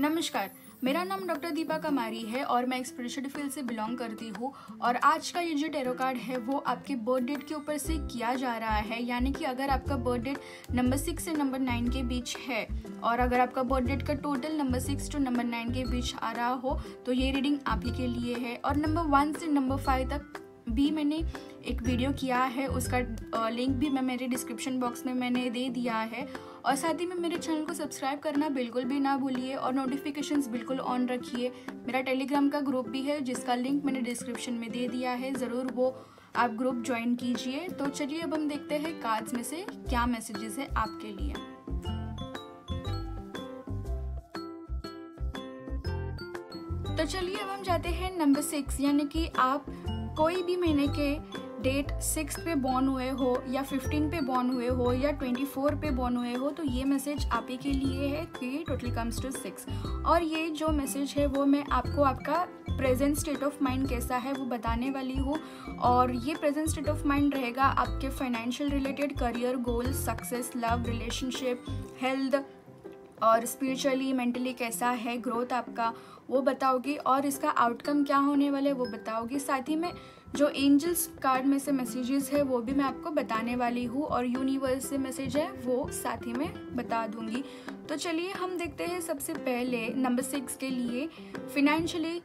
नमस्कार, मेरा नाम डॉक्टर दीपा कमारी है और मैं एक स्पिरिचुअल फील्ड से बिलोंग करती हूँ। और आज का ये जो टैरो कार्ड है वो आपके बर्थ डेट के ऊपर से किया जा रहा है, यानी कि अगर आपका बर्थ डेट नंबर 6 से नंबर 9 के बीच है और अगर आपका बर्थ डेट का टोटल नंबर 6 to नंबर 9 के बीच आ रहा हो तो ये रीडिंग आप ही के लिए है। और नंबर 1 से नंबर 5 तक भी मैंने एक वीडियो किया है, उसका लिंक भी मैं मेरे डिस्क्रिप्शन बॉक्स में मैंने दे दिया है। और साथ ही में मेरे चैनल को सब्सक्राइब करना बिल्कुल भी ना भूलिए और नोटिफिकेशंस बिल्कुल ऑन रखिए। मेरा टेलीग्राम का ग्रुप भी है जिसका लिंक मैंने डिस्क्रिप्शन में दे दिया है, ज़रूर वो आप ग्रुप ज्वाइन कीजिए। तो चलिए अब हम देखते हैं कार्ड्स में से क्या मैसेजेस है आपके लिए। तो चलिए अब हम जाते हैं नंबर 6, यानी कि आप कोई भी महीने के डेट 6 पे बॉर्न हुए हो या 15 पे बॉर्न हुए हो या 24 पे बॉर्न हुए हो तो ये मैसेज आप ही के लिए है कि टोटली कम्स टू 6। और ये जो मैसेज है वो मैं आपको आपका प्रेजेंट स्टेट ऑफ माइंड कैसा है वो बताने वाली हूँ। और ये प्रेजेंट स्टेट ऑफ माइंड रहेगा आपके financial related, career goal, success, love, relationship, health और स्पिरिचुअली मेंटली कैसा है ग्रोथ आपका वो बताओगी और इसका आउटकम क्या होने वाला है वो बताओगी। साथ ही में जो एंजल्स कार्ड में से मैसेजेस है वो भी मैं आपको बताने वाली हूँ और यूनिवर्स से मैसेज है वो साथ ही में बता दूंगी। तो चलिए हम देखते हैं सबसे पहले नंबर 6 के लिए फिनेंशियली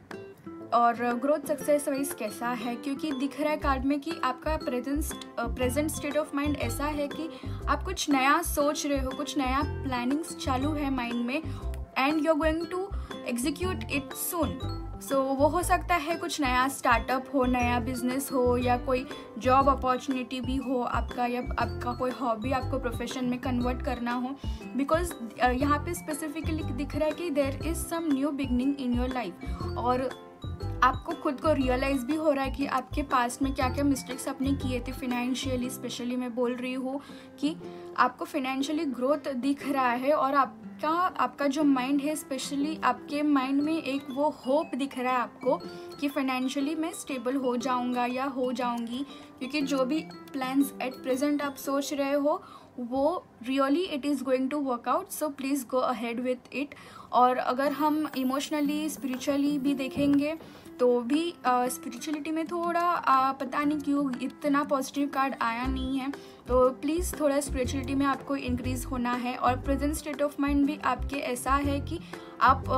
और ग्रोथ सक्सेस वाइज कैसा है, क्योंकि दिख रहा है कार्ड में कि आपका प्रेजेंट स्टेट ऑफ माइंड ऐसा है कि आप कुछ नया सोच रहे हो, कुछ नया प्लानिंग्स चालू है माइंड में and you are going to execute it soon. So वो हो सकता है कुछ नया स्टार्टअप हो, नया बिजनेस हो या कोई जॉब अपॉर्चुनिटी भी हो आपका, या आपका कोई हॉबी आपको प्रोफेशन में कन्वर्ट करना हो। बिकॉज यहाँ पे स्पेसिफिकली दिख रहा है कि there is some new beginning in your life और आपको खुद को रियलाइज़ भी हो रहा है कि आपके पास्ट में क्या क्या मिस्टेक्स आपने किए थे। फिनेंशियली स्पेशली मैं बोल रही हूँ कि आपको फिनेंशियली ग्रोथ दिख रहा है और आपका जो माइंड है स्पेशली आपके माइंड में एक वो होप दिख रहा है आपको कि फाइनेंशियली मैं स्टेबल हो जाऊँगा या हो जाऊँगी, क्योंकि जो भी प्लान्स एट प्रेजेंट आप सोच रहे हो वो really it is going to work out. So please go ahead with it. और अगर हम इमोशनली स्पिरिचुअली भी देखेंगे तो भी स्पिरिचुअलिटी में थोड़ा पता नहीं क्यों इतना पॉजिटिव कार्ड आया नहीं है, तो प्लीज़ थोड़ा स्पिरिचुअलिटी में आपको इंक्रीज़ होना है। और प्रेजेंट स्टेट ऑफ माइंड भी आपके ऐसा है कि आप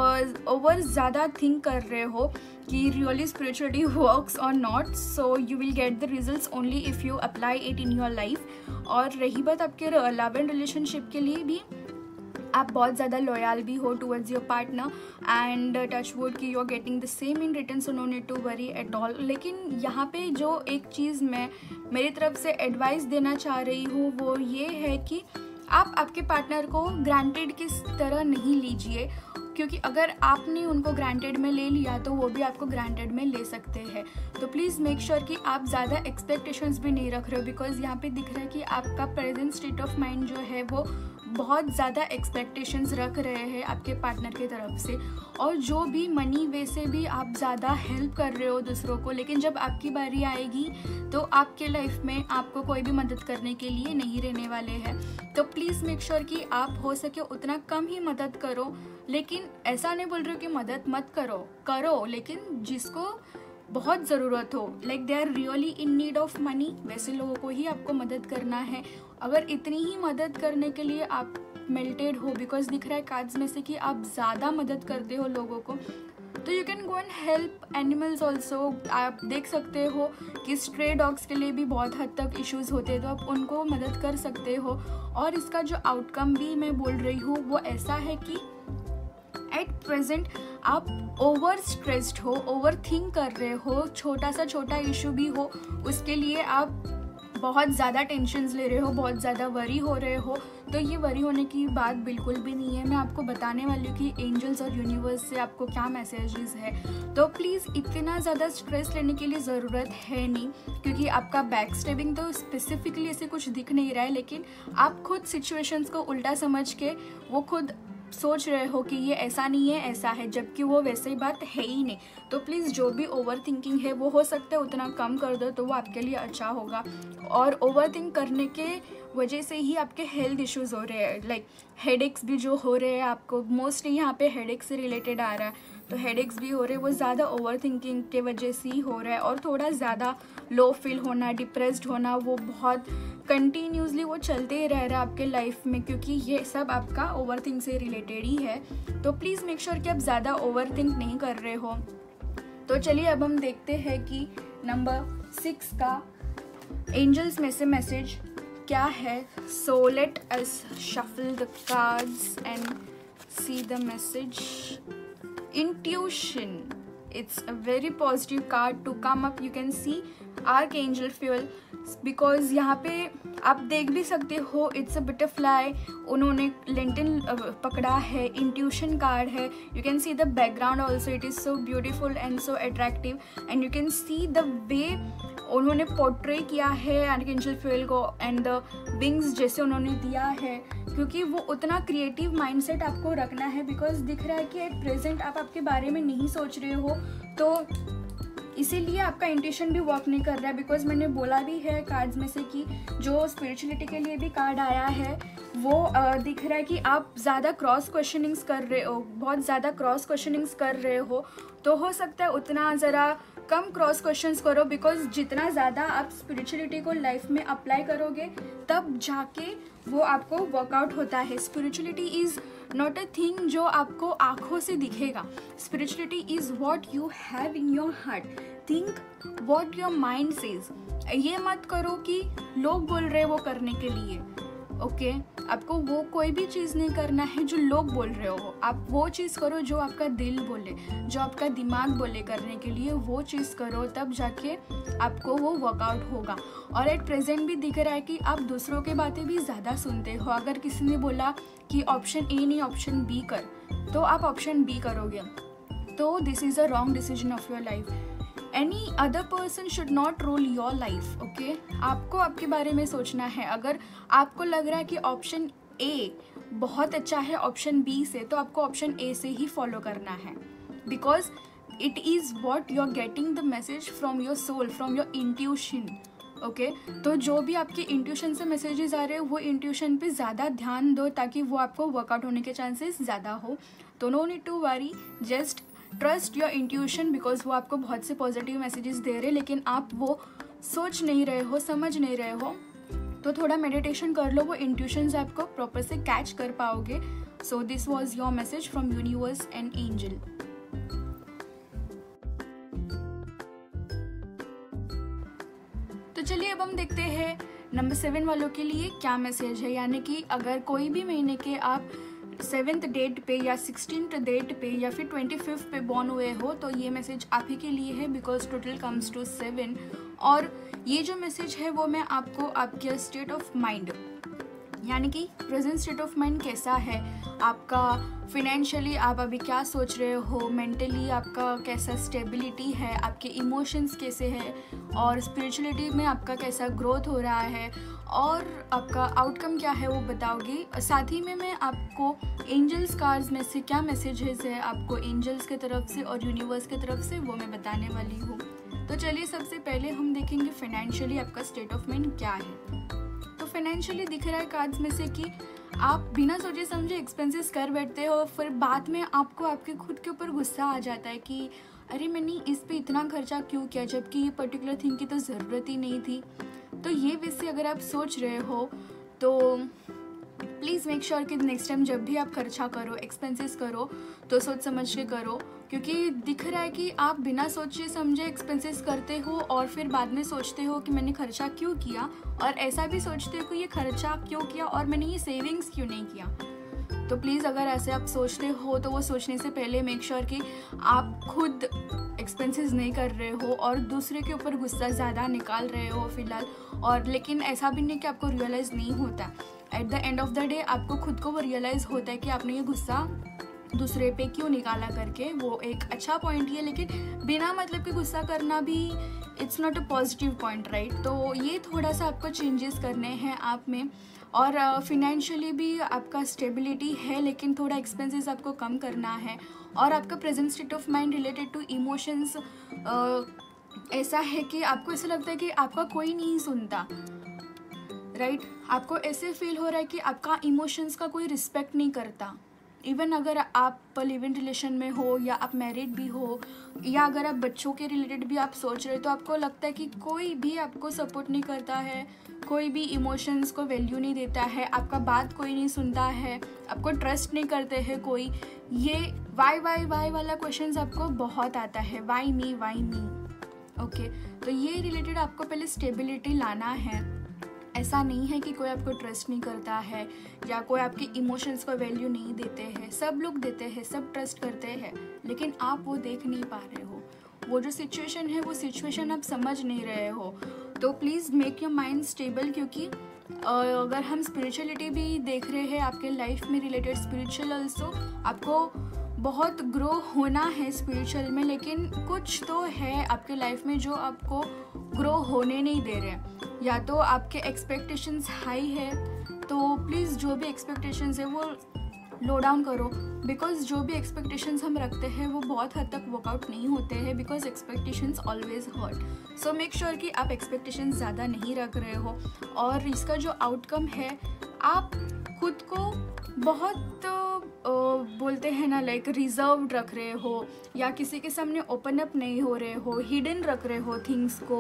ओवर ज़्यादा थिंक कर रहे हो कि रियली स्पिरिचुअलिटी वर्क्स और not. So you will get the results only if you apply it in your life. और रही बात आपके लव एंड रिलेशनशिप के लिए भी आप बहुत ज़्यादा लॉयल भी हो towards your partner and touch wood कि you are getting the same in return, so no need to worry at all. लेकिन यहाँ पे जो एक चीज़ मैं मेरी तरफ से एडवाइस देना चाह रही हूँ वो ये है कि आप आपके पार्टनर को ग्रांटेड की तरह नहीं लीजिए, क्योंकि अगर आपने उनको ग्रांटेड में ले लिया तो वो भी आपको ग्रांटेड में ले सकते हैं। तो प्लीज़ मेक श्योर कि आप ज़्यादा एक्सपेक्टेशंस भी नहीं रख रहे हो, बिकॉज यहाँ पे दिख रहा है कि आपका प्रेजेंट स्टेट ऑफ माइंड जो है वो बहुत ज़्यादा एक्सपेक्टेशंस रख रहे हैं आपके पार्टनर की तरफ से। और जो भी मनी वे से भी आप ज़्यादा हेल्प कर रहे हो दूसरों को, लेकिन जब आपकी बारी आएगी तो आपके लाइफ में आपको कोई भी मदद करने के लिए नहीं रहने वाले हैं। तो प्लीज़ मेक श्योर कि आप हो सके उतना कम ही मदद करो। लेकिन ऐसा नहीं बोल रही हूँ कि मदद मत करो लेकिन जिसको बहुत ज़रूरत हो, like they are really in need of money, वैसे लोगों को ही आपको मदद करना है। अगर इतनी ही मदद करने के लिए आप मेल्टेड हो, बिकॉज दिख रहा है कार्ड्स में से कि आप ज़्यादा मदद करते हो लोगों को, तो you can go and help animals also. आप देख सकते हो कि स्ट्रे डॉग्स के लिए भी बहुत हद तक इश्यूज़ होते हैं, तो आप उनको मदद कर सकते हो। और इसका जो आउटकम भी मैं बोल रही हूँ वो ऐसा है कि एट प्रेजेंट आप ओवर स्ट्रेस्ड हो, ओवर थिंक कर रहे हो, छोटा सा छोटा इशू भी हो उसके लिए आप बहुत ज़्यादा टेंशन्स ले रहे हो, बहुत ज़्यादा वरी हो रहे हो। तो ये वरी होने की बात बिल्कुल भी नहीं है। मैं आपको बताने वाली हूँ कि एंजल्स और यूनिवर्स से आपको क्या मैसेजेस है। तो प्लीज़ इतना ज़्यादा स्ट्रेस लेने की ज़रूरत है नहीं, क्योंकि आपका बैक स्टेबिंग तो स्पेसिफिकली ऐसे कुछ दिख नहीं रहा है, लेकिन आप खुद सिचुएशंस को उल्टा समझ के वो खुद सोच रहे हो कि ये ऐसा नहीं है ऐसा है, जबकि वो वैसे ही बात है ही नहीं। तो प्लीज़ जो भी ओवर थिंकिंग है वो हो सकता है उतना कम कर दो तो वो आपके लिए अच्छा होगा। और ओवर थिंक करने के वजह से ही आपके हेल्थ इश्यूज़ हो रहे हैं, लाइक हेडेक्स भी जो हो रहे हैं आपको, मोस्टली यहाँ पे हेडेक से रिलेटेड आ रहा है, तो हेडेक्स भी हो रहे हैं, वो ज़्यादा ओवर थिंकिंग के वजह से ही हो रहा है। और थोड़ा ज़्यादा लो फील होना, डिप्रेस्ड होना, वो बहुत कंटिन्यूसली वो चलते ही रह रहा है आपके लाइफ में, क्योंकि ये सब आपका ओवर थिंक से रिलेटेड ही है। तो प्लीज़ मेक श्योर कि आप ज़्यादा ओवर थिंक नहीं कर रहे हो। तो चलिए अब हम देखते हैं कि नंबर 6 का एंजल्स में से मैसेज क्या है। So let us shuffle the cards and see the message. Intuition, it's a very positive card to come up. You can see Archangel Fuel, because यहाँ पे आप देख भी सकते हो, it's a butterfly, उन्होंने लेंटिन पकड़ा है, intuition कार्ड है। You can see the background also, it is so beautiful and so attractive, and you can see the way उन्होंने पोर्ट्रे किया है आर्कएंजल फ्यूएल को, एंड द विंग्स जैसे उन्होंने दिया है, क्योंकि वो उतना क्रिएटिव माइंडसेट आपको रखना है। बिकॉज दिख रहा है कि एट प्रेजेंट आप आपके बारे में नहीं सोच रहे हो, तो इसीलिए आपका इंट्यूशन भी वर्क नहीं कर रहा है। बिकॉज मैंने बोला भी है कार्ड्स में से कि जो स्पिरिचुअलिटी के लिए भी कार्ड आया है वो दिख रहा है कि आप ज़्यादा क्रॉस क्वेश्चनिंग्स कर रहे हो, बहुत ज़्यादा क्रॉस क्वेश्चनिंग्स कर रहे हो। तो हो सकता है उतना ज़रा कम क्रॉस क्वेश्चंस करो, बिकॉज जितना ज़्यादा आप स्पिरिचुअलिटी को लाइफ में अप्लाई करोगे तब जाके वो आपको वर्कआउट होता है। Spirituality is not a thing जो आपको आँखों से दिखेगा। Spirituality is what you have in your heart. Think what your mind says. ये मत करो कि लोग बोल रहे वो करने के लिए, ओके आपको वो कोई भी चीज़ नहीं करना है जो लोग बोल रहे हो। आप वो चीज़ करो जो आपका दिल बोले, जो आपका दिमाग बोले करने के लिए, वो चीज़ करो, तब जाके आपको वो वर्कआउट होगा। और एट प्रेजेंट भी दिख रहा है कि आप दूसरों के बातें भी ज़्यादा सुनते हो। अगर किसी ने बोला कि ऑप्शन ए नहीं ऑप्शन बी कर, तो आप ऑप्शन बी करोगे, तो this is a wrong decision of your life. Any other person should not rule your life, okay. आपको आपके बारे में सोचना है। अगर आपको लग रहा है कि ऑप्शन ए बहुत अच्छा है ऑप्शन बी से, तो आपको ऑप्शन ए से ही फॉलो करना है, because it is what you are getting the message from your soul, from your intuition, okay. तो जो भी आपके इंट्यूशन से मैसेजेस आ रहे हैं वो इंट्यूशन पे ज़्यादा ध्यान दो, ताकि वो आपको वर्कआउट होने के चांसेस ज़्यादा हो। तो no need to worry, just trust your intuition, because वो आपको बहुत से पॉजिटिव मैसेजेस दे रहे हैं, लेकिन आप वो सोच नहीं रहे हो, समझ नहीं रहे हो। तो थोड़ा मेडिटेशन कर लो, वो इंट्यूशंस आपको प्रॉपर से कैच कर पाओगे। So this was your message from universe and angel. तो चलिए अब हम देखते हैं नंबर 7 वालों के लिए क्या मैसेज है। यानी कि अगर कोई भी महीने के आप 7th डेट पे या 16th डेट पे या फिर 25th पे बॉर्न हुए हो, तो ये मैसेज आप ही के लिए है, बिकॉज टोटल कम्स टू 7। और ये जो मैसेज है वो मैं आपको आपके स्टेट ऑफ माइंड, यानी कि प्रेजेंट स्टेट ऑफ माइंड कैसा है आपका, फिनेंशियली आप अभी क्या सोच रहे हो, मेंटली आपका कैसा स्टेबिलिटी है, आपके इमोशंस कैसे हैं, और स्पिरिचुअलिटी में आपका कैसा ग्रोथ हो रहा है, और आपका आउटकम क्या है वो बताओगी। साथ ही में मैं आपको एंजल्स कार्ड्स में से क्या मैसेजेस है आपको एंजल्स की तरफ से और यूनिवर्स की तरफ से, वो मैं बताने वाली हूँ। तो चलिए सबसे पहले हम देखेंगे फाइनेंशियली आपका स्टेट ऑफ माइंड क्या है। तो फाइनेंशियली दिख रहा है कार्ड्स में से कि आप बिना सोचे समझे एक्सपेंसेस कर बैठते हो, फिर बाद में आपको आपके खुद के ऊपर गुस्सा आ जाता है कि अरे मैंने इस पे इतना खर्चा क्यों किया, जबकि ये पर्टिकुलर थिंग की तो ज़रूरत ही नहीं थी। तो ये वैसे अगर आप सोच रहे हो तो प्लीज़ मेक श्योर कि नेक्स्ट टाइम जब भी आप खर्चा करो, एक्सपेंसेस करो, तो सोच समझ के करो, क्योंकि दिख रहा है कि आप बिना सोचे समझे एक्सपेंसेस करते हो और फिर बाद में सोचते हो कि मैंने खर्चा क्यों किया, और ऐसा भी सोचते हो कि ये खर्चा क्यों किया और मैंने ये सेविंग्स क्यों नहीं किया। तो प्लीज़ अगर ऐसे आप सोचते हो तो वो सोचने से पहले मेक श्योर कि आप खुद एक्सपेंसेस नहीं कर रहे हो और दूसरे के ऊपर गुस्सा ज़्यादा निकाल रहे हो फिलहाल। और लेकिन ऐसा भी नहीं कि आपको रियलाइज़ नहीं होता, at the end of the day आपको खुद को वो रियलाइज़ होता है कि आपने ये गुस्सा दूसरे पे क्यों निकाला करके। वो एक अच्छा पॉइंट ही है, लेकिन बिना मतलब के गुस्सा करना भी it's not a positive point, right. तो ये थोड़ा सा आपको चेंजेस करने हैं आप में। और फिनेंशियली भी आपका स्टेबिलिटी है, लेकिन थोड़ा एक्सपेंसेस आपको कम करना है। और आपका present state of mind related to emotions ऐसा है कि आपको ऐसा लगता है कि आपका कोई नहीं सुनता, राइट। आपको ऐसे फील हो रहा है कि आपका इमोशंस का कोई रिस्पेक्ट नहीं करता। इवन अगर आप लिव इन रिलेशन में हो या आप मैरिड भी हो या अगर आप बच्चों के रिलेटेड भी आप सोच रहे हो, तो आपको लगता है कि कोई भी आपको सपोर्ट नहीं करता है, कोई भी इमोशंस को वैल्यू नहीं देता है, आपका बात कोई नहीं सुनता है, आपको ट्रस्ट नहीं करते हैं कोई। ये वाई वाला क्वेश्चंस आपको बहुत आता है, वाई मी। ओके, तो ये रिलेटेड आपको पहले स्टेबिलिटी लाना है। ऐसा नहीं है कि कोई आपको ट्रस्ट नहीं करता है या कोई आपके इमोशंस को वैल्यू नहीं देते हैं, सब लोग देते हैं, सब ट्रस्ट करते हैं, लेकिन आप वो देख नहीं पा रहे हो। वो जो सिचुएशन है वो सिचुएशन आप समझ नहीं रहे हो। तो please make your mind stable, क्योंकि अगर हम स्पिरिचुअलिटी भी देख रहे हैं आपके लाइफ में रिलेटेड, स्पिरिचुअल ऑल्सो आपको बहुत ग्रो होना है स्पिरिचुअल में, लेकिन कुछ तो है आपके लाइफ में जो आपको ग्रो होने नहीं दे रहे हैं। या तो आपके एक्सपेक्टेशंस हाई है, तो प्लीज़ जो भी एक्सपेक्टेशंस है वो लो डाउन करो, बिकॉज जो भी एक्सपेक्टेशंस हम रखते हैं वो बहुत हद तक वर्कआउट नहीं होते हैं, because expectations always hurt. So make sure कि आप एक्सपेक्टेशंस ज़्यादा नहीं रख रहे हो, और इसका जो आउटकम है आप खुद को बहुत बोलते हैं ना, लाइक रिजर्व्ड रख रहे हो, या किसी के सामने ओपन अप नहीं हो रहे हो, हिडन रख रहे हो थिंग्स को,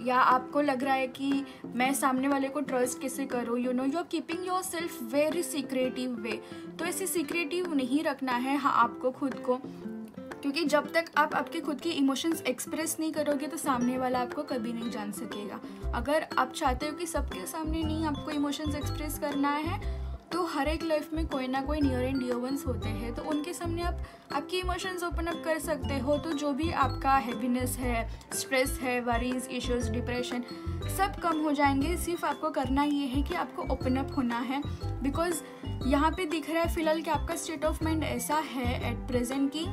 या आपको लग रहा है कि मैं सामने वाले को ट्रस्ट कैसे करूँ, you are keeping your self very secretive way. तो ऐसे सीक्रेटिव नहीं रखना है आपको खुद को, क्योंकि जब तक आप आपके खुद के इमोशंस एक्सप्रेस नहीं करोगे तो सामने वाला आपको कभी नहीं जान सकेगा। अगर आप चाहते हो कि सबके सामने नहीं आपको इमोशंस एक्सप्रेस करना है, तो हर एक लाइफ में कोई ना कोई नियर एंड डियर वंस होते हैं, तो उनके सामने आप आपकी इमोशंस ओपन अप कर सकते हो। तो जो भी आपका हैप्पीनेस है, स्ट्रेस है, वरीज, इश्यूज, डिप्रेशन, सब कम हो जाएंगे। सिर्फ आपको करना ये है कि आपको ओपन अप होना है, बिकॉज यहाँ पे दिख रहा है फिलहाल कि आपका स्टेट ऑफ माइंड ऐसा है एट प्रेजेंट कि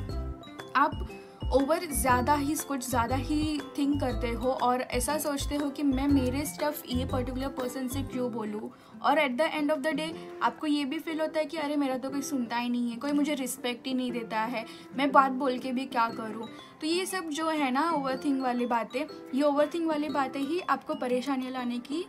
आप ओवर कुछ ज़्यादा ही थिंक करते हो और ऐसा सोचते हो कि मैं मेरे स्टफ ये पर्टिकुलर पर्सन से क्यों बोलूँ, और at the end of the day आपको ये भी फील होता है कि अरे मेरा तो कोई सुनता ही नहीं है, कोई मुझे रिस्पेक्ट ही नहीं देता है, मैं बात बोल के भी क्या करूँ। तो ये सब जो है ना ओवरथिंक वाली बातें, ये ओवरथिंक वाली बातें ही आपको परेशानियाँ लाने की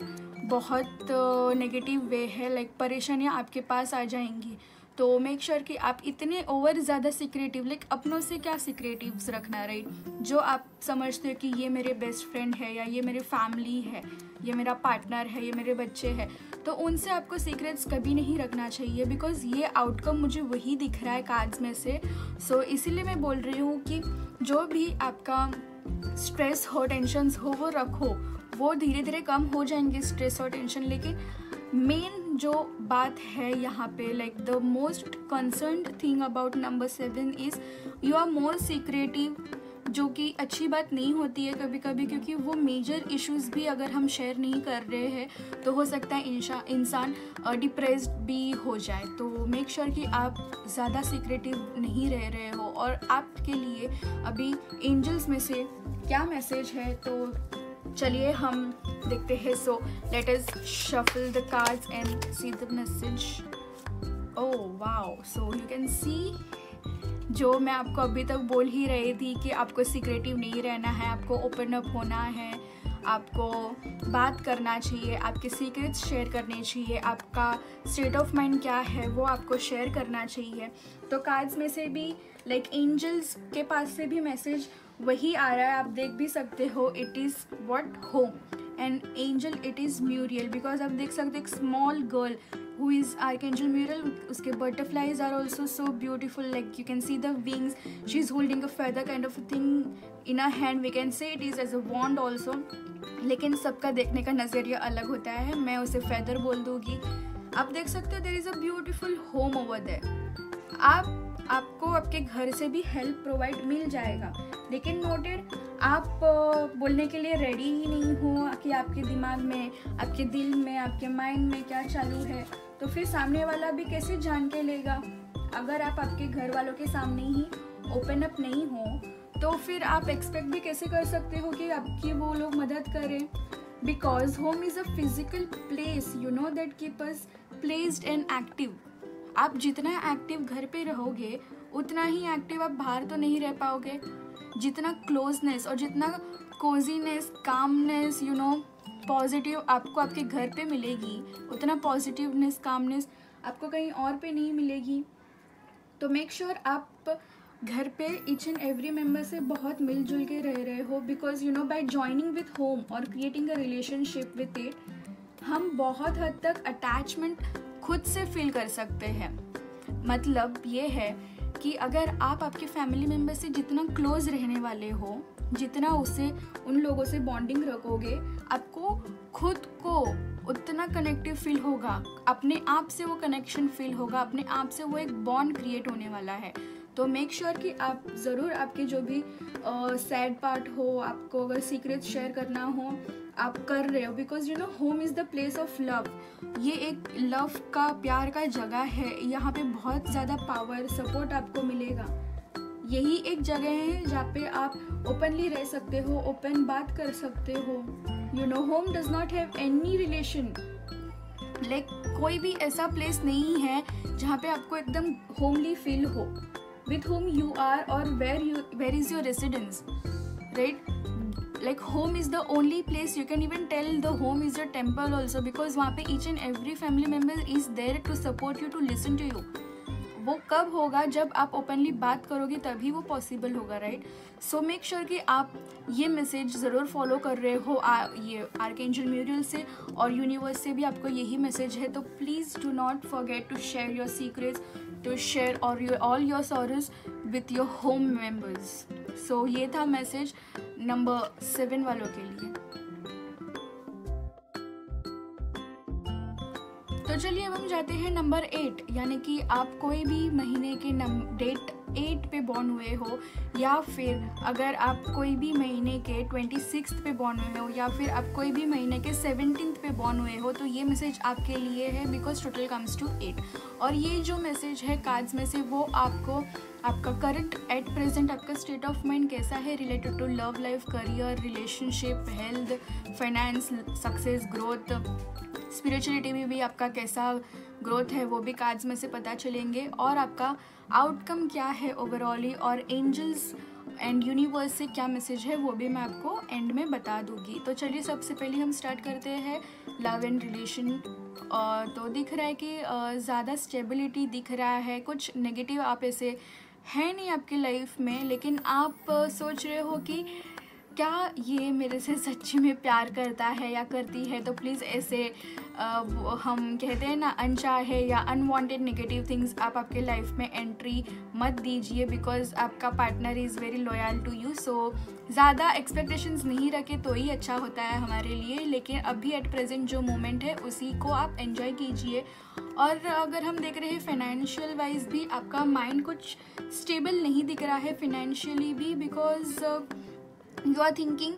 बहुत नेगेटिव वे है, लाइक परेशानियाँ आपके पास आ जाएंगी। तो मेक श्योर कि आप इतने ओवर ज़्यादा सीक्रेटिव, लाइक अपनों से क्या सीक्रेटिव्स रखना, राइट, जो आप समझते हो कि ये मेरे बेस्ट फ्रेंड है, या ये मेरे फैमिली है, ये मेरा पार्टनर है, ये मेरे बच्चे हैं, तो उनसे आपको सीक्रेट्स कभी नहीं रखना चाहिए, बिकॉज ये आउटकम मुझे वही दिख रहा है कार्ड्स में से। सो इसीलिए मैं बोल रही हूँ कि जो भी आपका स्ट्रेस हो, टेंशन्स हो, वो रखो, वो धीरे धीरे कम हो जाएंगे स्ट्रेस और टेंशन। लेकिन मेन जो बात है यहाँ पे, like the most concerned thing about number 7 is you are more secretive, जो कि अच्छी बात नहीं होती है कभी कभी, क्योंकि वो मेजर इश्यूज़ भी अगर हम शेयर नहीं कर रहे हैं तो हो सकता है इंसान डिप्रेस्ड भी हो जाए। तो मेक श्योर कि आप ज़्यादा सीक्रेटिव नहीं रह रहे हो। और आपके लिए अभी एंजल्स में से क्या मैसेज है, तो चलिए हम देखते हैं। So let us shuffle the cards and see the message. Oh wow, so you can सी, जो मैं आपको अभी तक बोल ही रही थी कि आपको सीक्रेटिव नहीं रहना है, आपको ओपन अप होना है, आपको बात करना चाहिए, आपके सीक्रेट्स शेयर करने चाहिए, आपका स्टेट ऑफ माइंड क्या है वो आपको शेयर करना चाहिए। तो कार्ड्स में से भी लाइक एंजल्स के पास से भी मैसेज वही आ रहा है, आप देख भी सकते हो, it is what home and angel it is Muriel, because आप देख सकते एक small girl who is Archangel Muriel, उसके butterflies are also so beautiful, like you can see the wings, she is holding a feather kind of a thing in her hand, we can say it is as a wand also, लेकिन सबका देखने का नज़रिया अलग होता है, मैं उसे feather बोल दूँगी। आप देख सकते हो there is a beautiful home over there। आपको आपके घर से भी हेल्प प्रोवाइड मिल जाएगा, लेकिन नोटेड आप बोलने के लिए रेडी ही नहीं हो कि आपके दिमाग में, आपके दिल में, आपके माइंड में क्या चालू है, तो फिर सामने वाला भी कैसे जान के लेगा। अगर आप आपके घर वालों के सामने ही ओपन अप नहीं हो तो फिर आप एक्सपेक्ट भी कैसे कर सकते हो कि आपकी वो लोग मदद करें, because home is a physical place, you know that keep us placed and active. आप जितना एक्टिव घर पे रहोगे उतना ही एक्टिव आप बाहर तो नहीं रह पाओगे। जितना क्लोजनेस और जितना कोजीनेस, कामनेस, पॉजिटिव आपको आपके घर पे मिलेगी, उतना पॉजिटिवनेस, कामनेस आपको कहीं और पे नहीं मिलेगी। तो मेक श्योर आप घर पे ईच एंड एवरी मेम्बर से बहुत मिलजुल के रह रहे हो, because you know by joining with home और creating a relationship with it हम बहुत हद तक अटैचमेंट खुद से फील कर सकते हैं। मतलब ये है कि अगर आप आपके फैमिली मेम्बर से जितना क्लोज रहने वाले हो, जितना उससे उन लोगों से बॉन्डिंग रखोगे, आपको खुद को उतना कनेक्टिव फील होगा, अपने आप से वो कनेक्शन फील होगा, अपने आप से वो एक बॉन्ड क्रिएट होने वाला है। तो मेक श्योर कि आप ज़रूर आपके जो भी सैड पार्ट हो, आपको अगर सीक्रेट शेयर करना हो आप कर रहे हो, because you no home is the place of love. ये एक लव का, प्यार का जगह है, यहाँ पे बहुत ज़्यादा पावर, सपोर्ट आपको मिलेगा। यही एक जगह है जहाँ पे आप ओपनली रह सकते हो, ओपन बात कर सकते हो। You know home does not have any relation, like कोई भी ऐसा प्लेस नहीं है जहाँ पे आपको एकदम होमली फील हो। विथ होम यू आर और where is your residence, right? Like home is the only place, you can even tell the home is your temple also, because वहाँ पे each and every family member is there to support you, to listen to you। वो कब होगा? जब आप openly बात करोगे तभी वो पॉसिबल होगा, राइट? सो मेक श्योर कि आप ये मैसेज ज़रूर फॉलो कर रहे हो। ये आर्कएंजल म्यूरियल से और यूनिवर्स से भी आपको यही मैसेज है। तो please do not forget to share your secrets, to share all your sorrows with your home members. So ये था मैसेज नंबर 7 वालों के लिए। तो चलिए अब हम जाते हैं नंबर 8, यानी कि आप कोई भी महीने के डेट 8 पे बॉर्न हुए हो, या फिर अगर आप कोई भी महीने के 26 पे बॉर्न हुए हो, या फिर आप कोई भी महीने के 17 पे बॉर्न हुए हो, तो ये मैसेज आपके लिए है, बिकॉज टोटल कम्स टू 8। और ये जो मैसेज है कार्ड्स में से, वो आपको आपका करंट एट प्रेजेंट आपका स्टेट ऑफ माइंड कैसा है related to love life, career, relationship, health, finance, success, growth, spirituality में भी आपका कैसा ग्रोथ है, वो भी कार्ड्स में से पता चलेंगे। और आपका आउटकम क्या है ओवरऑली, और एंजल्स एंड यूनिवर्स से क्या मैसेज है, वो भी मैं आपको एंड में बता दूंगी। तो चलिए सबसे पहले हम स्टार्ट करते हैं लव एंड रिलेशन। तो दिख रहा है कि ज़्यादा स्टेबिलिटी दिख रहा है, कुछ नेगेटिव आप ऐसे है नहीं आपकी लाइफ में, लेकिन आप सोच रहे हो कि क्या ये मेरे से सच्ची में प्यार करता है या करती है। तो प्लीज़ ऐसे हम कहते हैं ना, अनचाहे या अनवांटेड नेगेटिव थिंग्स आप आपके लाइफ में एंट्री मत दीजिए, बिकॉज आपका partner is very loyal to you. So ज़्यादा एक्सपेक्टेशंस नहीं रखे तो ही अच्छा होता है हमारे लिए, लेकिन अभी एट प्रेजेंट जो मोमेंट है उसी को आप एंजॉय कीजिए। और अगर हम देख रहे हैं फाइनेंशियल वाइज भी आपका माइंड कुछ स्टेबल नहीं दिख रहा है फिनेंशियली भी, because you are thinking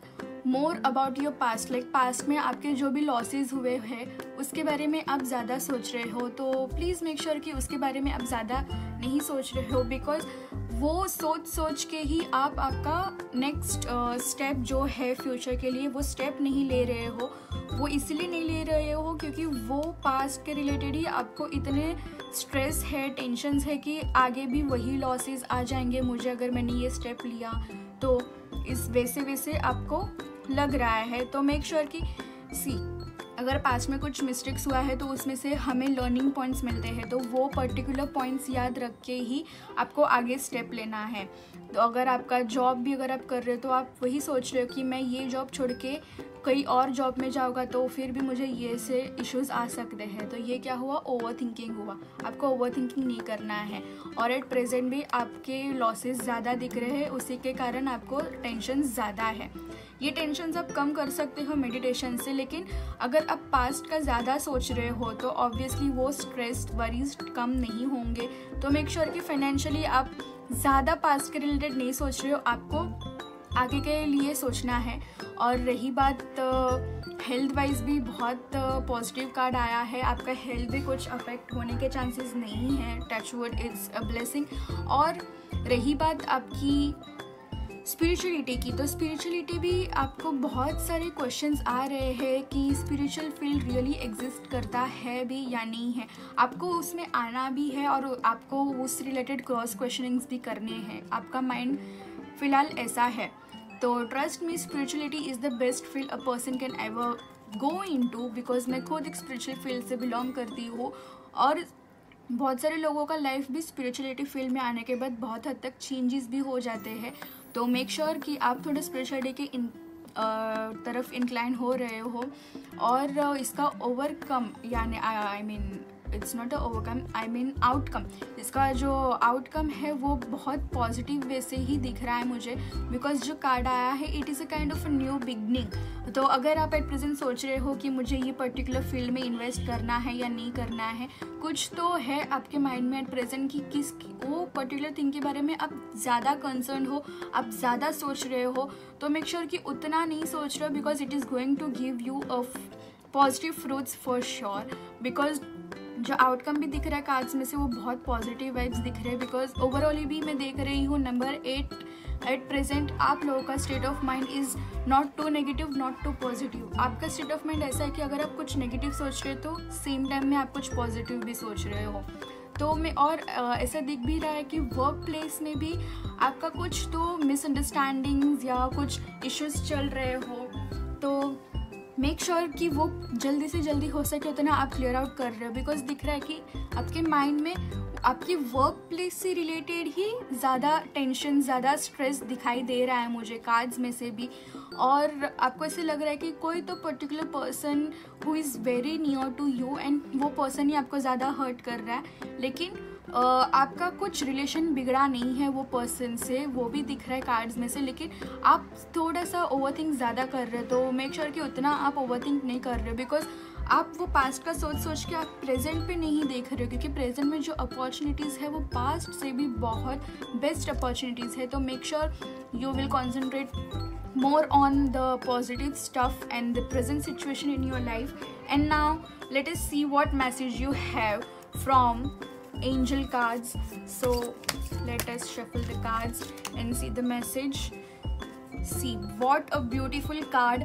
more about your past, like past में आपके जो भी लॉसेस हुए हैं उसके बारे में आप ज़्यादा सोच रहे हो। तो प्लीज़ मेक श्योर कि उसके बारे में आप ज़्यादा नहीं सोच रहे हो, बिकॉज वो सोच के ही आप आपका नेक्स्ट स्टेप जो है फ्यूचर के लिए वो स्टेप नहीं ले रहे हो। वो इसलिए नहीं ले रहे हो क्योंकि वो पास्ट के रिलेटेड ही आपको इतने स्ट्रेस है, टेंशन्स है कि आगे भी वही लॉसेस आ जाएंगे मुझे अगर मैंने ये स्टेप लिया, तो इस वैसे आपको लग रहा है। तो मेक श्योर कि अगर पास्ट में कुछ मिस्टेक्स हुआ है तो उसमें से हमें लर्निंग पॉइंट्स मिलते हैं, तो वो पर्टिकुलर पॉइंट्स याद रख के ही आपको आगे स्टेप लेना है। तो अगर आपका जॉब भी अगर आप कर रहे हो तो आप वही सोच रहे हो कि मैं ये जॉब छोड़ के कहीं और जॉब में जाऊँगा तो फिर भी मुझे ये से इश्यूज़ आ सकते हैं, तो ये क्या हुआ, ओवर थिंकिंग हुआ। आपको ओवर थिंकिंग नहीं करना है। और एट प्रेजेंट भी आपके लॉसेस ज़्यादा दिख रहे हैं, उसी के कारण आपको टेंशन ज़्यादा है। ये टेंशन आप कम कर सकते हो मेडिटेशन से, लेकिन अगर आप पास्ट का ज़्यादा सोच रहे हो तो ऑब्वियसली वो स्ट्रेस वरीज कम नहीं होंगे। तो मेक श्योर कि फाइनेंशियली आप ज़्यादा पास्ट के रिलेटेड नहीं सोच रहे हो, आपको आगे के लिए सोचना है। और रही बात हेल्थ वाइज भी बहुत पॉजिटिव कार्ड आया है, आपका हेल्थ भी कुछ अफेक्ट होने के चांसेस नहीं है, touch wood, it's a blessing. और रही बात आपकी स्पिरिचुअलिटी की, तो स्पिरिचुअलिटी भी आपको बहुत सारे क्वेश्चंस आ रहे हैं कि स्पिरिचुअल फील्ड रियली एग्जिस्ट करता है भी या नहीं है। आपको उसमें आना भी है और आपको उस रिलेटेड क्रॉस क्वेश्चनिंग्स भी करने हैं। आपका माइंड फ़िलहाल ऐसा है। तो trust me, spirituality is the best field a person can ever go into, because मैं खुद एक स्पिरिचुअल फील्ड से बिलोंग करती हूँ और बहुत सारे लोगों का लाइफ भी स्पिरिचुअलिटी फील्ड में आने के बाद बहुत हद तक चेंजेस भी हो जाते हैं। तो मेक श्योर कि आप थोड़े स्पिरिचुअलिटी के तरफ इंक्लाइन हो रहे हो और इसका ओवरकम यानी I mean it's not a overcome, I mean outcome, इसका जो आउटकम है वो बहुत पॉजिटिव वे से ही दिख रहा है मुझे, बिकॉज जो कार्ड आया है it is a kind of a new beginning. तो अगर आप एट प्रेजेंट सोच रहे हो कि मुझे ये पर्टिकुलर फील्ड में इन्वेस्ट करना है या नहीं करना है, कुछ तो है आपके माइंड में एट प्रेजेंट कि किस वो पर्टिकुलर थिंग के बारे में आप ज़्यादा कंसर्न हो, आप ज़्यादा सोच रहे हो, तो मेक श्योर कि उतना नहीं सोच रहे हो, because it is going to give you a positive fruits for sure. Because जो आउटकम भी दिख रहा है कार्ड्स में से वो बहुत पॉजिटिव वाइब्स दिख रहे हैं, बिकॉज ओवरऑल भी मैं देख रही हूँ नंबर 8 एट प्रेजेंट आप लोगों का state of mind is not too negative not too positive. आपका स्टेट ऑफ माइंड ऐसा है कि अगर आप कुछ नेगेटिव सोच रहे हो तो सेम टाइम में आप कुछ पॉजिटिव भी सोच रहे हो। तो मैं और ऐसा दिख भी रहा है कि वर्क प्लेस में भी आपका कुछ तो मिसअंडरस्टैंडिंग्स या कुछ इश्यूज चल रहे हो, तो मेक श्योर कि वो जल्दी से जल्दी हो सके उतना आप क्लियर आउट कर रहे हो, बिकॉज दिख रहा है कि आपके माइंड में आपकी वर्क प्लेस से रिलेटेड ही ज़्यादा टेंशन, ज़्यादा स्ट्रेस दिखाई दे रहा है मुझे कार्ड्स में से भी। और आपको ऐसे लग रहा है कि कोई तो particular person who is very near to you and वो पर्सन ही आपको ज़्यादा हर्ट कर रहा है, लेकिन आपका कुछ रिलेशन बिगड़ा नहीं है वो पर्सन से, वो भी दिख रहा है कार्ड्स में से, लेकिन आप थोड़ा सा ओवरथिंक ज़्यादा कर रहे हो। तो मेक श्योर कि उतना आप ओवरथिंक नहीं कर रहे हो, बिकॉज आप वो पास्ट का सोच सोच के आप प्रेजेंट पे नहीं देख रहे हो, क्योंकि प्रेजेंट में जो अपॉर्चुनिटीज़ है वो पास्ट से भी बहुत बेस्ट अपॉर्चुनिटीज़ है। तो make sure you will concentrate more on the positive stuff and the present situation in your life. And now let us see what message you have from angel cards. So let us shuffle the cards and see the message. See what a beautiful card,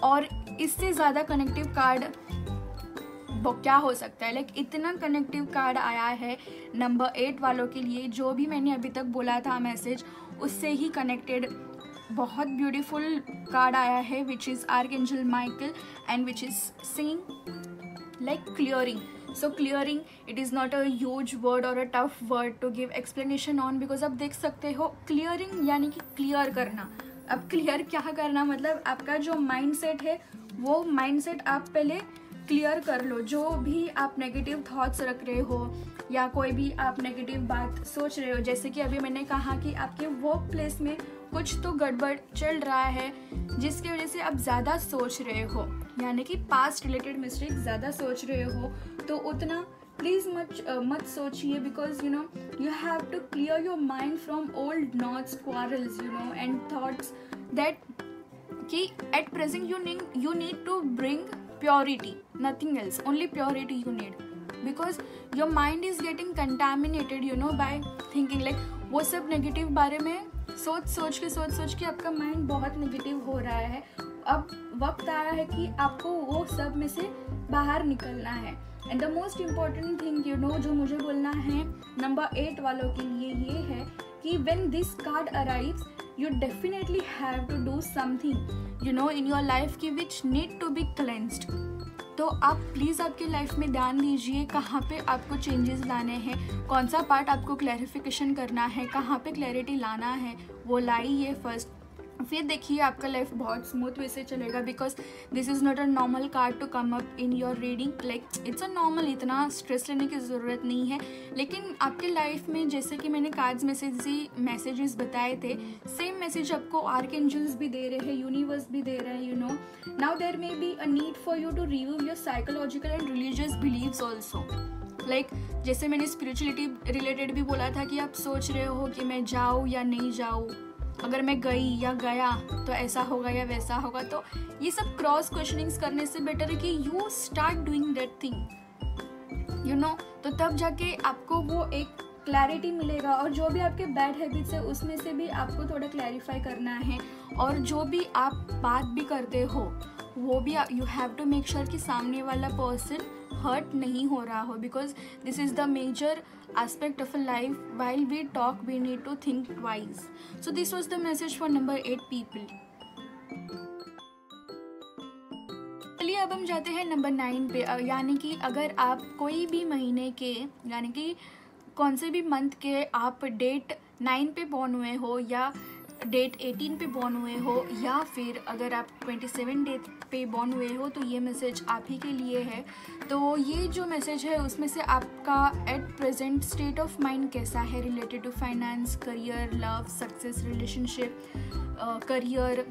और इससे ज़्यादा connective card क्या हो सकता है। Like इतना connective card आया है नंबर 8 वालों के लिए, जो भी मैंने अभी तक बोला था मैसेज उससे ही कनेक्टेड बहुत ब्यूटीफुल कार्ड आया है, which is archangel Michael and which is saying like clearing. So clearing it is not a huge word और a tough word to give explanation on, because आप देख सकते हो क्लियरिंग यानी कि क्लियर करना। अब क्लियर क्या करना, मतलब आपका जो माइंड सेट है वो माइंड सेट आप पहले क्लियर कर लो। जो भी आप नेगेटिव थॉट्स रख रहे हो या कोई भी आप नेगेटिव बात सोच रहे हो, जैसे कि अभी मैंने कहा कि आपके वर्क प्लेस में कुछ तो गड़बड़ चल रहा है जिसकी वजह से आप ज़्यादा सोच रहे हो, यानी कि पास्ट रिलेटेड मिस्टेक ज़्यादा सोच रहे हो, तो उतना प्लीज़ मत सोचिए, because you know you have to clear your mind from old knots, quarrels, you know and thoughts that कि at present you need to bring purity, nothing else, only purity you need, because your mind is getting contaminated, you know, by thinking like वो सब negative बारे में सोच के आपका mind बहुत negative हो रहा है। अब वक्त आया है कि आपको वो सब में से बाहर निकलना है। And the most important thing you know जो मुझे बोलना है नंबर 8 वालों के लिए ये है कि when this card arrives you definitely have to do something, you know, in your life की which need to be cleansed। तो आप प्लीज़ आपके लाइफ में ध्यान दीजिए कहाँ पे आपको चेंजेस लाने हैं, कौन सा पार्ट आपको क्लैरिफिकेशन करना है, कहाँ पे क्लैरिटी लाना है, वो लाइए फर्स्ट, फिर देखिए आपका लाइफ बहुत स्मूथ वे से चलेगा। Because this is not a normal card to come up in your reading, like it's a normal, इतना स्ट्रेस लेने की ज़रूरत नहीं है। लेकिन आपके लाइफ में जैसे कि मैंने कार्ड्स मैसेजेस बताए थे, सेम मैसेज आपको आर्कएंजल्स भी दे रहे हैं, यूनिवर्स भी दे रहे हैं, you know. Now there may be a need for you to review your psychological and religious believes also. Like जैसे मैंने स्पिरिचुअलिटी रिलेटेड भी बोला था कि आप सोच रहे हो कि मैं जाऊँ या नहीं जाऊँ, अगर मैं गई या गया तो ऐसा होगा या वैसा होगा। तो ये सब क्रॉस क्वेश्चनिंग्स करने से बेटर है कि you start doing that thing, you know. तो तब जाके आपको वो एक क्लैरिटी मिलेगा, और जो भी आपके बैड हैबिट्स है उसमें से भी आपको थोड़ा क्लैरिफाई करना है, और जो भी आप बात भी करते हो वो भी you have to make sure कि सामने वाला पर्सन हर्ट नहीं हो रहा हो, because this is the major aspect of a life. While we talk we need to think twice. So this was the message for number 8 people. चलिए अब हम जाते हैं नंबर 9 पे, यानी कि अगर आप कोई भी महीने के, यानी कि कौन से भी मंथ के आप डेट 9 पे बॉर्न हुए हो या डेट 18 पे बॉर्न हुए हो या फिर अगर आप 27 डेट पे बॉर्न हुए हो, तो ये मैसेज आप ही के लिए है। तो ये जो मैसेज है उसमें से आपका at present state of mind कैसा है related to finance, career, love, success, relationship, career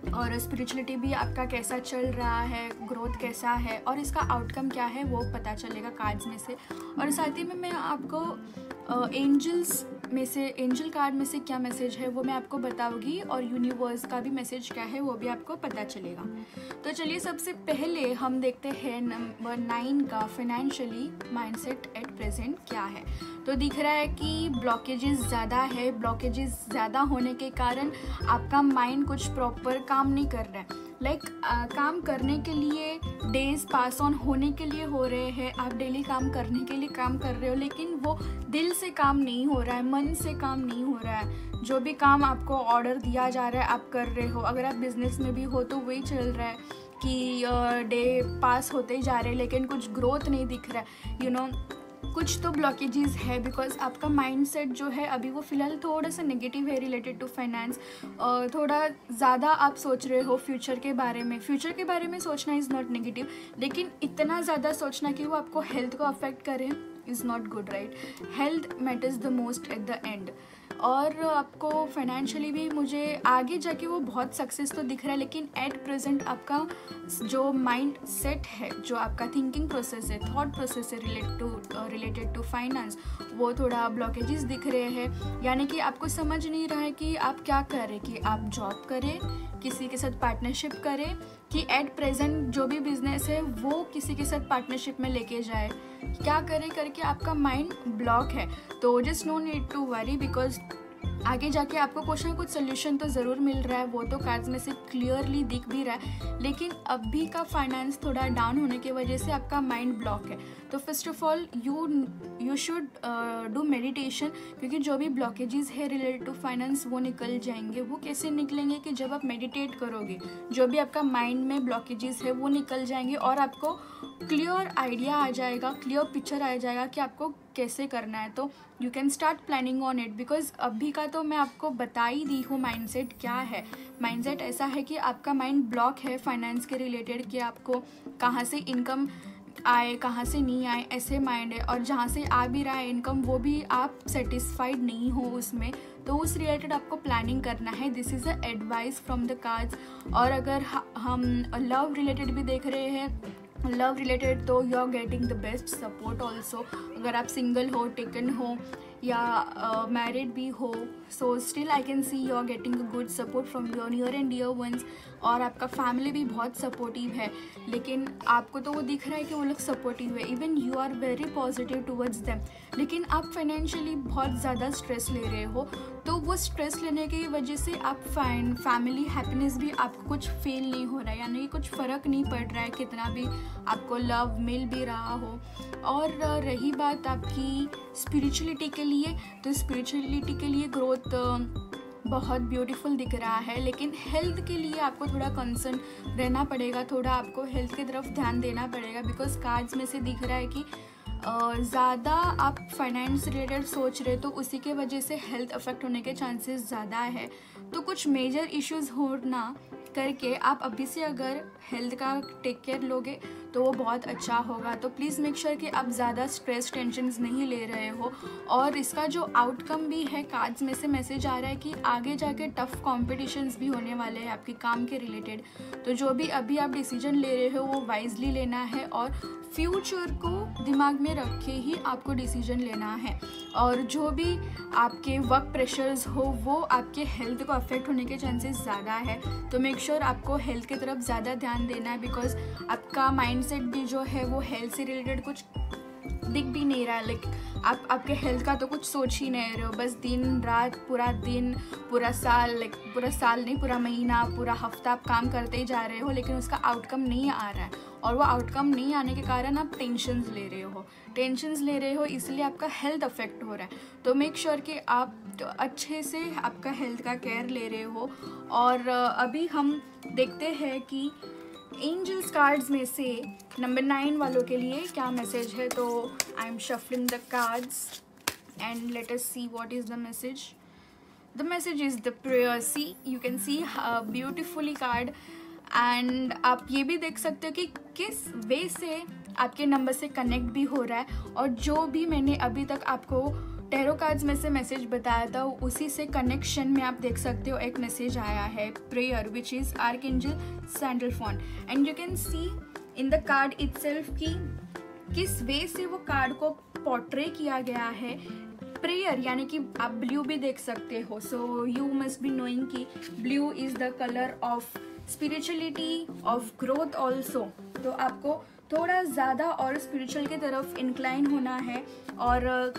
और स्पिरिचुअलिटी भी आपका कैसा चल रहा है, ग्रोथ कैसा है और इसका आउटकम क्या है वो पता चलेगा कार्ड्स में से। और साथ ही में मैं आपको एंजल्स में से, एंजल कार्ड में से क्या मैसेज है वो मैं आपको बताऊंगी और यूनिवर्स का भी मैसेज क्या है वो भी आपको पता चलेगा। तो चलिए सबसे पहले हम देखते हैं नंबर 9 का फाइनेंशियली माइंडसेट एट प्रेजेंट क्या है। तो दिख रहा है कि ब्लॉकेजेस ज़्यादा है, ब्लॉकेजेस ज़्यादा होने के कारण आपका माइंड कुछ प्रॉपर काम नहीं कर रहा है। काम करने के लिए डेज पास ऑन होने के लिए हो रहे हैं, आप डेली काम करने के लिए काम कर रहे हो, लेकिन वो दिल से काम नहीं हो रहा है, मन से काम नहीं हो रहा है। जो भी काम आपको ऑर्डर दिया जा रहा है आप कर रहे हो, अगर आप बिजनेस में भी हो तो वही चल रहा है कि डे पास होते ही जा रहे हैं लेकिन कुछ ग्रोथ नहीं दिख रहा है। कुछ तो ब्लॉकेजेस है बिकॉज आपका माइंडसेट जो है अभी वो फिलहाल थोड़ा सा नेगेटिव है रिलेटेड टू फाइनेंस। थोड़ा ज़्यादा आप सोच रहे हो फ्यूचर के बारे में। फ्यूचर के बारे में सोचना इज़ नॉट नेगेटिव, लेकिन इतना ज़्यादा सोचना कि वो आपको हेल्थ को अफेक्ट करे is not good, right. Health matters the most at the end. और आपको फाइनेंशियली भी मुझे आगे जाके वो बहुत सक्सेस तो दिख रहा है, लेकिन एट प्रेजेंट आपका जो माइंड सेट है, जो आपका थिंकिंग प्रोसेस है, थॉट प्रोसेस है रिलेटेड टू फाइनेंस, वो थोड़ा ब्लॉकेजेस दिख रहे हैं। यानी कि आपको समझ नहीं रहा है कि आप क्या करें, कि आप जॉब करें, किसी के साथ पार्टनरशिप करें, कि एट प्रेजेंट जो भी बिजनेस है वो किसी के साथ पार्टनरशिप में लेके जाए, क्या करें करके आपका माइंड ब्लॉक है। तो just no need to worry because आगे जाके आपको कुछ ना कुछ सोल्यूशन तो ज़रूर मिल रहा है, वो तो कार्ड्स में से क्लियरली दिख भी रहा है। लेकिन अभी का फाइनेंस थोड़ा डाउन होने की वजह से आपका माइंड ब्लॉक है। तो first of all you should do meditation, क्योंकि जो भी ब्लॉकेजेस है रिलेटेड टू फाइनेंस वो निकल जाएंगे। वो कैसे निकलेंगे कि जब आप मेडिटेट करोगे जो भी आपका माइंड में ब्लॉकेजेस है वो निकल जाएंगे और आपको क्लियर आइडिया आ जाएगा, क्लियर पिक्चर आ जाएगा कि आपको कैसे करना है। तो you can start planning on it because अभी का तो मैं आपको बता ही दी हूँ माइंडसेट क्या है। माइंडसेट ऐसा है कि आपका माइंड ब्लॉक है फाइनेंस के रिलेटेड, कि आपको कहाँ से इनकम आए कहाँ से नहीं आए ऐसे माइंड है, और जहाँ से आ भी रहा है इनकम वो भी आप सेटिस्फाइड नहीं हो उसमें, तो उस रिलेटेड आपको प्लानिंग करना है। This is a advice from the cards. और अगर हम लव रिलेटेड भी देख रहे हैं, लव रिलेटेड तो you are getting the best support also. अगर आप सिंगल हो, टेकन हो या मैरिड भी हो, so still I can see you are getting a good support from your near and dear ones. और आपका फैमिली भी बहुत सपोर्टिव है, लेकिन आपको तो वो दिख रहा है कि वो लोग सपोर्टिव है, even you are very positive towards them, लेकिन आप फाइनेंशियली बहुत ज़्यादा स्ट्रेस ले रहे हो। तो वो स्ट्रेस लेने की वजह से आप फैमिली हैप्पीनेस भी आपको कुछ फील नहीं हो रहा है, यानी कि कुछ फ़र्क नहीं पड़ रहा है कितना भी आपको लव मिल भी रहा हो। और रही बात आपकी स्पिरिचुअलिटी के लिए, तो स्पिरिचुअलिटी के लिए ग्रोथ बहुत ब्यूटीफुल दिख रहा है, लेकिन हेल्थ के लिए आपको थोड़ा कंसर्न रहना पड़ेगा, थोड़ा आपको हेल्थ की तरफ ध्यान देना पड़ेगा बिकॉज कार्ड्स में से दिख रहा है कि ज़्यादा आप फाइनेंस रिलेटेड सोच रहे तो उसी के वजह से हेल्थ अफेक्ट होने के चांसेस ज़्यादा है। तो कुछ मेजर इश्यूज़ होना करके आप अभी से अगर हेल्थ का टेक केयर लोगे तो वो बहुत अच्छा होगा। तो प्लीज़ मेक श्योर कि आप ज़्यादा स्ट्रेस टेंशन्स नहीं ले रहे हो। और इसका जो आउटकम भी है कार्ड्स में से मैसेज आ रहा है कि आगे जाके टफ कॉम्पिटिशन्स भी होने वाले हैं आपके काम के रिलेटेड। तो जो भी अभी आप डिसीजन ले रहे हो वो वाइजली लेना है और फ्यूचर को दिमाग में रख के ही आपको डिसीजन लेना है। और जो भी आपके वर्क प्रेशर्स हो वो आपके हेल्थ को अफेक्ट होने के चांसेस ज़्यादा है। तो मेक श्योर आपको हेल्थ की तरफ ज़्यादा ध्यान देना है बिकॉज आपका माइंडसेट भी जो है वो हेल्थ से रिलेटेड कुछ दिख भी नहीं रहा है। लाइक आप आपके हेल्थ का तो कुछ सोच ही नहीं रहे हो, बस दिन रात पूरा दिन पूरा साल, लाइक पूरा साल नहीं पूरा महीना पूरा हफ्ता आप काम करते ही जा रहे हो, लेकिन उसका आउटकम नहीं आ रहा है। और वो आउटकम नहीं आने के कारण आप टेंशन्स ले रहे हो इसलिए आपका हेल्थ अफेक्ट हो रहा है। तो मेक श्योर कि आप तो अच्छे से आपका हेल्थ का केयर ले रहे हो। और अभी हम देखते हैं कि एंजल्स कार्ड्स में से नंबर 9 वालों के लिए क्या मैसेज है। तो I am shuffling the cards and let us see what is the message. The message is the prayer. See, you can see beautifully card and आप ये भी देख सकते हो कि किस वे से आपके नंबर से कनेक्ट भी हो रहा है, और जो भी मैंने अभी तक आपको टैरो कार्ड्स में से मैसेज बताया था उसी से कनेक्शन में आप देख सकते हो एक मैसेज आया है prayer which is archangel Sandalphon. And you can see in the card itself कि किस वे से वो कार्ड को पोर्ट्रे किया गया है प्रेयर, यानी कि आप ब्लू भी देख सकते हो। So you must be knowing कि blue is the colour of spirituality, of growth also. तो आपको थोड़ा ज़्यादा और स्पिरिचुअल की तरफ इंक्लाइन होना है, और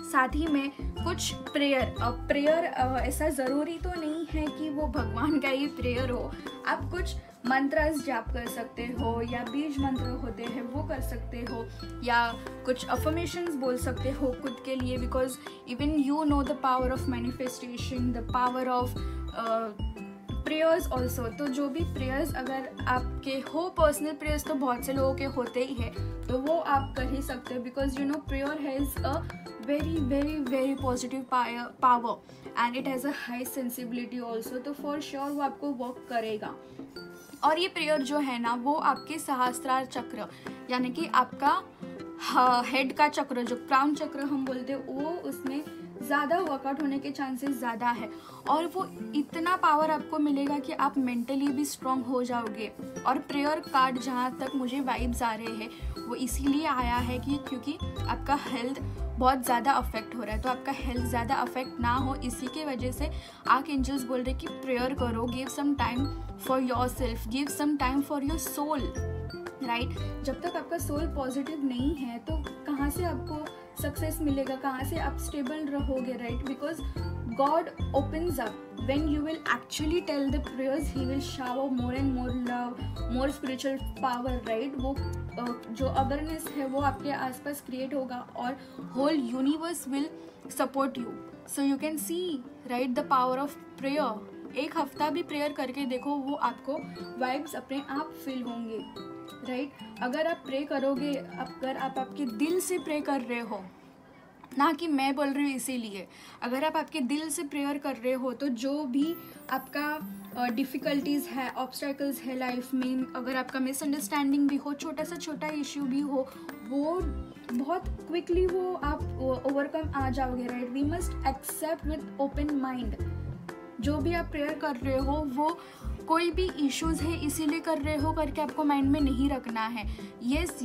साथ ही में कुछ प्रेयर ऐसा ज़रूरी तो नहीं है कि वो भगवान का ही प्रेयर हो। आप कुछ मंत्रस जाप कर सकते हो, या बीज मंत्र होते हैं वो कर सकते हो, या कुछ अफर्मेशंस बोल सकते हो खुद के लिए, because even you know the power of manifestation, the power of prayers also. तो जो भी प्रेयर्स अगर आपके हो, पर्सनल प्रेयर्स तो बहुत से लोगों के होते ही है, तो वो आप कर ही सकते हो, because you no prayer has a very very very positive power and it has a high sensibility also. तो फॉर श्योर वो आपको वर्क करेगा। और ये प्रेयर जो है ना, वो आपके सहस्त्रार चक्र, यानी कि आपका हेड का चक्र, जो क्राउन चक्र हम बोलते हैं, वो उसमें ज़्यादा वर्कआउट होने के चांसेस ज़्यादा है, और वो इतना पावर आपको मिलेगा कि आप मेंटली भी स्ट्रांग हो जाओगे। और प्रेयर कार्ड जहाँ तक मुझे वाइब्स आ रहे हैं वो इसीलिए आया है कि क्योंकि आपका हेल्थ बहुत ज़्यादा अफेक्ट हो रहा है, तो आपका हेल्थ ज़्यादा अफेक्ट ना हो, इसी के वजह से आर्कएंजल्स बोल रहे कि प्रेयर करो, give some time for yourself, give some time for your soul, right. जब तक आपका सोल पॉजिटिव नहीं है तो कहाँ से आपको सक्सेस मिलेगा, कहाँ से आप स्टेबल रहोगे, right. Because God opens up when you will actually tell the prayers, he will shower more and more love, more spiritual power, right। वो जो अवेयरनेस है वो आपके आसपास क्रिएट होगा, और whole universe will support you. So you can see, right, the power of prayer. एक हफ्ता भी प्रेयर करके देखो, वो आपको वाइब्स अपने आप फील होंगे, राइट। अगर आप प्रे करोगे, अगर आप आपके दिल से प्रे कर रहे हो, ना कि मैं बोल रही हूँ इसीलिए, अगर आप आपके दिल से प्रेयर कर रहे हो, तो जो भी आपका डिफ़िकल्टीज़ है, ऑब्स्टेकल्स है लाइफ में, अगर आपका मिसअंडरस्टैंडिंग भी हो, छोटा सा छोटा इश्यू भी हो, वो बहुत क्विकली वो आप ओवरकम आ जाओगे, राइट। We must accept with open mind. जो भी आप प्रेयर कर रहे हो, वो कोई भी इश्यूज़ है इसीलिए कर रहे हो करके आपको माइंड में नहीं रखना है। यस,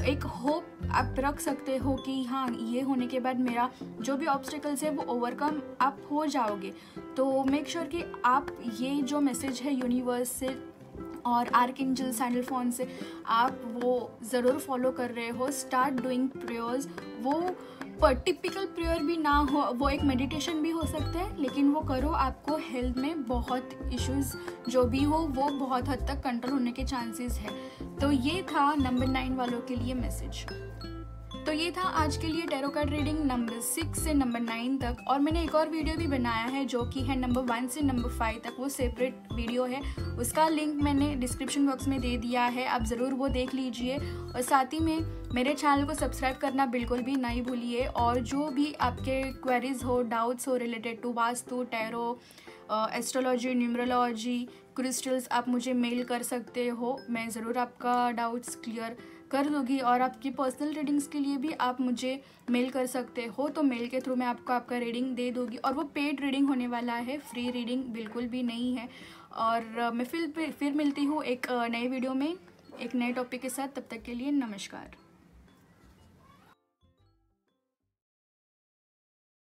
एक होप आप रख सकते हो कि हाँ, ये होने के बाद मेरा जो भी ऑब्स्टिकल्स है वो ओवरकम आप हो जाओगे। तो मेक श्योर कि आप ये जो मैसेज है यूनिवर्स से और आर्कएंजल सैंडलफॉन से, आप वो ज़रूर फॉलो कर रहे हो। Start doing prayers. वो टिपिकल प्रेयर भी ना हो, वो एक मेडिटेशन भी हो सकता है, लेकिन वो करो, आपको हेल्थ में बहुत इश्यूज जो भी हो वो बहुत हद तक कंट्रोल होने के चांसेस है। तो ये था नंबर 9 वालों के लिए मैसेज। तो ये था आज के लिए टैरो कार्ड रीडिंग नंबर 6 से नंबर 9 तक, और मैंने एक और वीडियो भी बनाया है जो कि है नंबर 1 से नंबर 5 तक, वो सेपरेट वीडियो है, उसका लिंक मैंने डिस्क्रिप्शन बॉक्स में दे दिया है, आप ज़रूर वो देख लीजिए। और साथ ही में मेरे चैनल को सब्सक्राइब करना बिल्कुल भी नहीं भूलिए, और जो भी आपके क्वेरीज हो, डाउट्स हो related to vastu, tarot, astrology, numerology, crystals, आप मुझे मेल कर सकते हो, मैं ज़रूर आपका डाउट्स क्लियर कर दूँगी। और आपकी पर्सनल रीडिंग्स के लिए भी आप मुझे मेल कर सकते हो, तो मेल के थ्रू मैं आपको आपका रीडिंग दे दूँगी, और वो पेड रीडिंग होने वाला है, फ्री रीडिंग बिल्कुल भी नहीं है। और मैं फिर मिलती हूँ एक नए वीडियो में एक नए टॉपिक के साथ। तब तक के लिए नमस्कार।